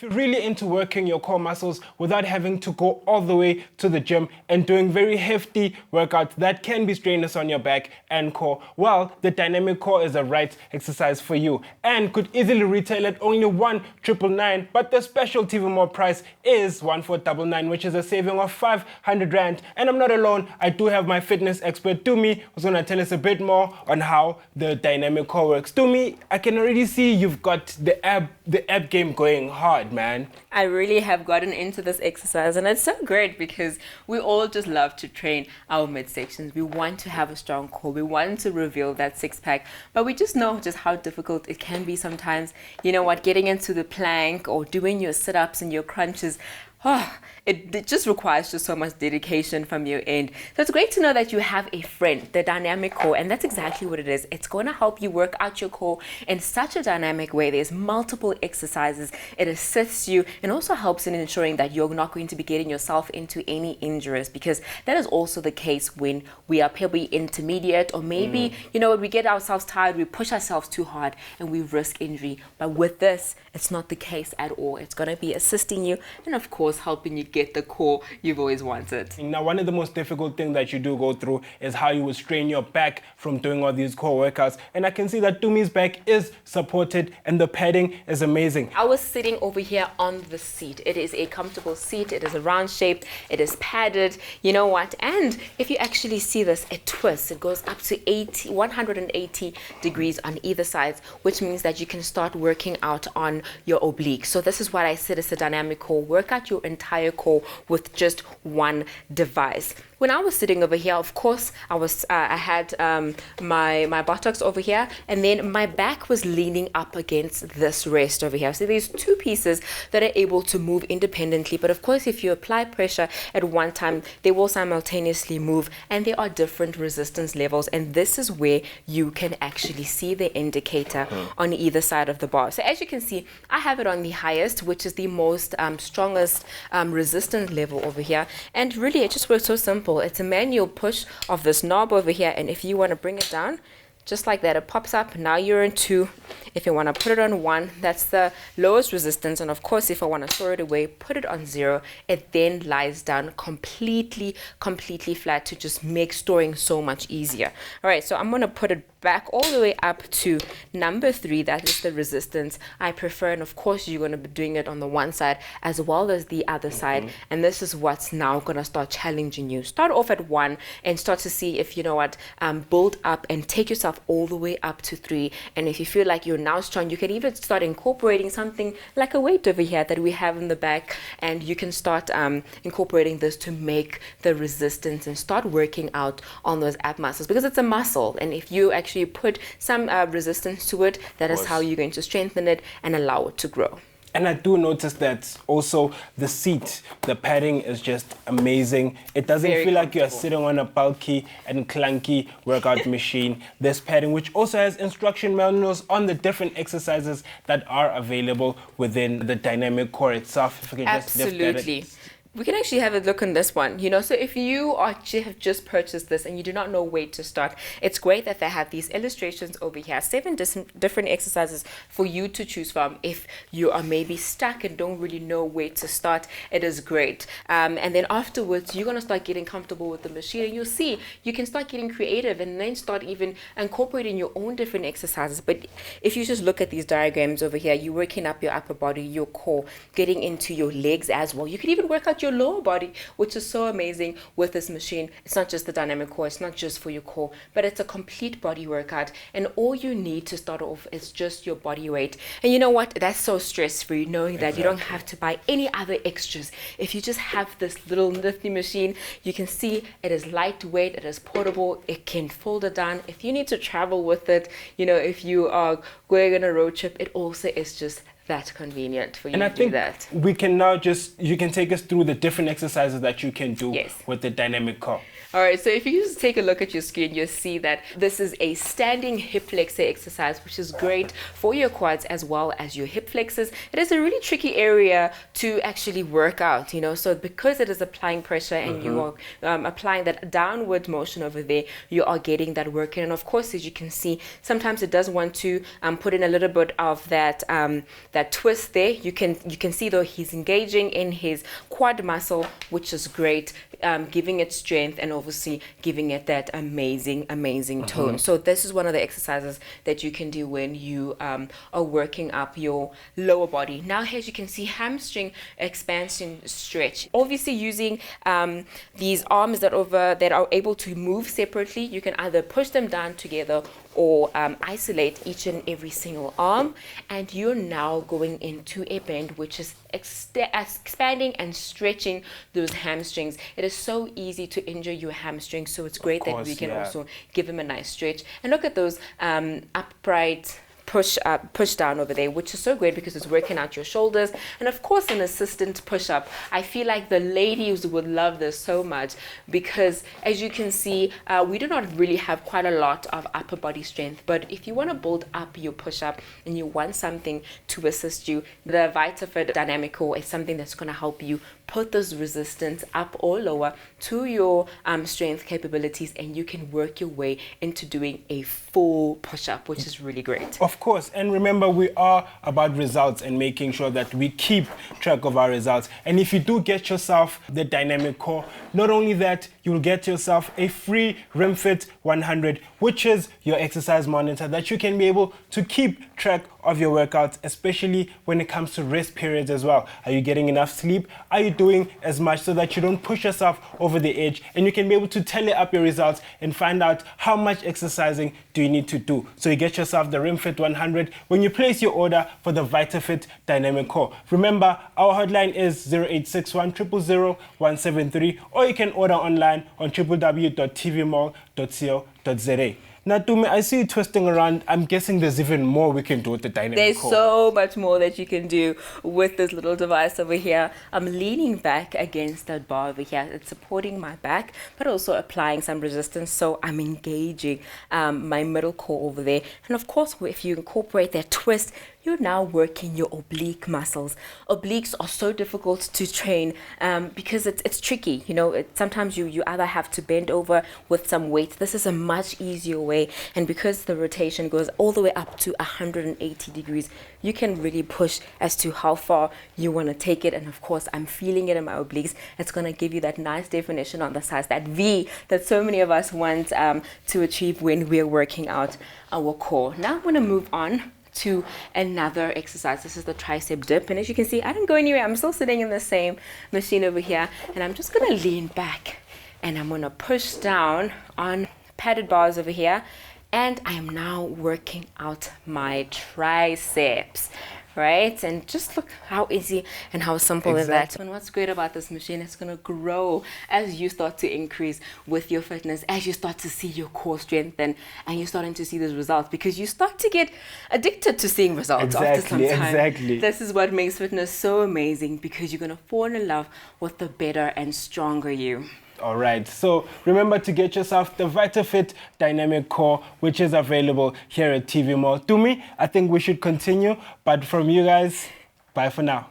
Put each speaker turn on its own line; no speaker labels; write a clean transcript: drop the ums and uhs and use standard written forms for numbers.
if you're really into working your core muscles without having to go all the way to the gym and doing very hefty workouts that can be strenuous on your back and core, well, the Dynamic Core is the right exercise for you and could easily retail at only $1,999, but the special TV More price is $1,499, which is a saving of 500 Rand. And I'm not alone, I do have my fitness expert Tumi who's going to tell us a bit more on how the Dynamic Core works. Tumi, I can already see you've got the ab game going hard, man.
I really have gotten into this exercise, and it's so great because we all just love to train our midsections. We want to have a strong core. We want to reveal that six-pack, but we just know just how difficult it can be sometimes. You know what, getting into the plank or doing your sit-ups and your crunches, it just requires just so much dedication from your end. So it's great to know that you have a friend, the Dynamic Core, and that's exactly what it is. It's going to help you work out your core in such a dynamic way. There's multiple exercises. It assists you and also helps in ensuring that you're not going to be getting yourself into any injuries, because that is also the case when we are probably intermediate or maybe, you know, we get ourselves tired, we push ourselves too hard and we risk injury. But with this, it's not the case at all. It's going to be assisting you and, of course, helping you get the core you've always wanted.
Now, one of the most difficult things that you do go through is how you will strain your back from doing all these core workouts. And I can see that Tumi's back is supported and the padding is amazing.
I was sitting over here on the seat. It is a comfortable seat. It is a round shape. It is padded. You know what? And if you actually see this, it twists. It goes up to 180 degrees on either side, which means that you can start working out on your obliques. So this is what I said is a Dynamic Core. Work out your entire core with just one device. When I was sitting over here, of course, I had my buttocks over here, and then my back was leaning up against this rest over here. So there's two pieces that are able to move independently, but of course, if you apply pressure at one time, they will simultaneously move, and there are different resistance levels, and this is where you can actually see the indicator on either side of the bar. So as you can see, I have it on the highest, which is the most strongest resistance level over here, and really it just works so simple. It's a manual push of this knob over here, and if you want to bring it down just like that, it pops up. Now you're in 2. If you want to put it on 1, that's the lowest resistance, and of course if I want to throw it away, put it on 0, it then lies down completely flat to just make storing so much easier. All right, so I'm going to put it back all the way up to number 3. That is the resistance I prefer, and of course you're going to be doing it on the one side as well as the other side, and this is what's now going to start challenging you. Start off at 1 and start to see if, you know what, build up and take yourself all the way up to 3, and if you feel like you're now strong, you can even start incorporating something like a weight over here that we have in the back, and you can start incorporating this to make the resistance and start working out on those ab muscles, because it's a muscle, and if you actually put some resistance to it, that is how you're going to strengthen it and allow it to grow.
And I do notice that also the seat, the padding is just amazing. It doesn't feel like you're sitting on a bulky and clunky workout machine. This padding, which also has instruction manuals on the different exercises that are available within the Dynamic Core itself. If we can just lift that.
We can actually have a look on this one, you know, so if you have just purchased this and you do not know where to start, it's great that they have these illustrations over here, 7 different exercises for you to choose from. If you are maybe stuck and don't really know where to start, it is great. And then afterwards, you're going to start getting comfortable with the machine, and you'll see you can start getting creative and then start even incorporating your own different exercises. But if you just look at these diagrams over here, you're working up your upper body, your core, getting into your legs as well. You can even work out your lower body, which is so amazing with this machine. It's not just the Dynamic Core, it's not just for your core, but it's a complete body workout, and all you need to start off is just your body weight. And you know what, that's so stress-free, knowing that you don't have to buy any other extras. If you just have this little nifty machine, you can see it is lightweight, it is portable, it can fold it down. If you need to travel with it, you know, if you are going on a road trip, it also is just that convenient for you to do that.
We can now you can take us through the different exercises that you can do with the Dynamic Core.
All right, so if you just take a look at your screen, you'll see that this is a standing hip flexor exercise, which is great for your quads as well as your hip flexors. It is a really tricky area to actually work out, you know, so because it is applying pressure and you are applying that downward motion over there, you are getting that work in. And of course, as you can see, sometimes it does want to put in a little bit of that that twist there. You can see though he's engaging in his quad muscle, which is great, giving it strength and obviously giving it that amazing tone. So this is one of the exercises that you can do when you are working up your lower body. Now, as you can see, hamstring expansion stretch. Obviously, using these arms that are able to move separately, you can either push them down together or isolate each and every single arm, and you're now going into a bend, which is expanding and stretching those hamstrings. It is so easy to injure your hamstrings, so it's great that we can also give them a nice stretch. And look at those upright push down over there, which is so great because it's working out your shoulders. And of course, an assistant push up. I feel like the ladies would love this so much because, as you can see, we do not really have quite a lot of upper body strength. But if you want to build up your push up and you want something to assist you, the VitaFitt Dynamic Core is something that's going to help you put this resistance up or lower to your strength capabilities, and you can work your way into doing a full push-up, which is really great.
Of course, and remember, we are about results and making sure that we keep track of our results. And if you do get yourself the Dynamic Core, not only that, you'll get yourself a free VitaFitt 100, which is your exercise monitor that you can be able to keep track of your workouts, especially when it comes to rest periods as well. Are you getting enough sleep? Are you doing as much so that you don't push yourself over the edge? And you can be able to tally up your results and find out how much exercising do you need to do. So you get yourself the VitaFitt 100 when you place your order for the VitaFitt Dynamic Core. Remember, our hotline is 0861 000 173, or you can order online on www.tvmall.co.za. Now, Tumi, I see you twisting around. I'm guessing there's even more we can do with the Dynamic Core.
There's so much more that you can do with this little device over here. I'm leaning back against that bar over here. It's supporting my back, but also applying some resistance. So I'm engaging my middle core over there. And of course, if you incorporate that twist, you're now working your oblique muscles. Obliques are so difficult to train because it's tricky. You know, sometimes you either have to bend over with some weight. This is a much easier way. And because the rotation goes all the way up to 180 degrees, you can really push as to how far you want to take it. And of course, I'm feeling it in my obliques. It's going to give you that nice definition on the sides, that V that so many of us want to achieve when we're working out our core. Now I'm going to move on to another exercise. This is the tricep dip, and as you can see, I didn't go anywhere. I'm still sitting in the same machine over here, and I'm just gonna lean back and I'm gonna push down on padded bars over here, and I am now working out my triceps, right? And just look how easy and how simple is that. And what's great about this machine, it's going to grow as you start to increase with your fitness, as you start to see your core strengthen, and you're starting to see those results, because you start to get addicted to seeing results after some time. This is what makes fitness so amazing, because you're going to fall in love with the better and stronger you.
All right, so remember to get yourself the VitaFitt Dynamic Core, which is available here at TV Mall. To me, I think we should continue, but from you guys, bye for now.